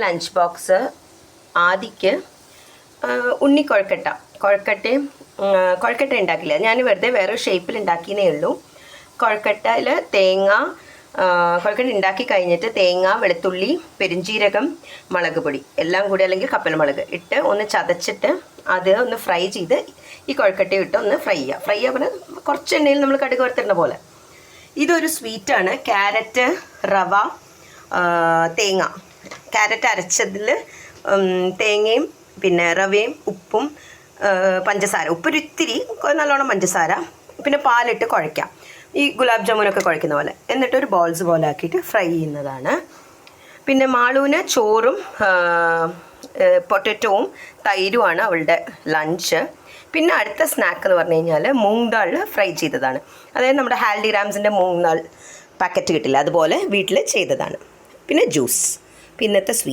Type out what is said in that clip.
Lunch box ആദിക്ക് ഉണ്ണി കൊഴക്കട്ട ഉണ്ടാക്കില്ല. ഞാൻ വെറുതെ വേറെ ഷേപ്പിൽ ഉണ്ടാക്കിയേ ഉള്ളൂ. കൊഴക്കട്ടയിൽ കൊഴക്കട്ട ഉണ്ടാക്കി കഴിഞ്ഞിട്ട് തേങ്ങ, വെളുത്തുള്ളി, പെരിഞ്ചീരകം, മുളക് പൊടി എല്ലാം കൂടി അല്ലെങ്കിൽ കപ്പൽ മുളക് ഇട്ട് ഒന്ന് ചതച്ചിട്ട് അത് ഒന്ന് ഫ്രൈ ചെയ്ത് ഈ കൊഴക്കട്ടയും ഇട്ട് ഒന്ന് ഫ്രൈ ചെയ്യുക പറഞ്ഞാൽ കുറച്ച് എണ്ണയിൽ നമ്മൾ കടുക് വറുത്തിടുന്ന പോലെ. ഇതൊരു സ്വീറ്റാണ്. ക്യാരറ്റ്, റവ, തേങ്ങ. ക്യാരറ്റ് അരച്ചതിൽ തേങ്ങയും പിന്നെ റവയും ഉപ്പും പഞ്ചസാര, ഉപ്പൊരിത്തിരി നല്ലോണം പഞ്ചസാര, പിന്നെ പാലിട്ട് കുഴയ്ക്കാം. ഈ ഗുലാബ് ജാമുനൊക്കെ കുഴയ്ക്കുന്ന പോലെ. എന്നിട്ടൊരു ബോൾസ് പോലെ ആക്കിയിട്ട് ഫ്രൈ ചെയ്യുന്നതാണ്. പിന്നെ മാളൂന് ചോറും പൊട്ടറ്റോവും തൈരുമാണ് അവളുടെ ലഞ്ച്. പിന്നെ അടുത്ത സ്നാക്ക് എന്ന് പറഞ്ഞു കഴിഞ്ഞാൽ മൂങ് ദാൾ ഫ്രൈ ചെയ്തതാണ്. അതായത് നമ്മുടെ ഹാൽഡിറാംസിൻ്റെ മൂങ് ദാൾ പാക്കറ്റ് കിട്ടില്ല, അതുപോലെ വീട്ടിൽ ചെയ്തതാണ്. പിന്നെ ജ്യൂസ്. പിന്നത്തെ സ്വീറ്റ്.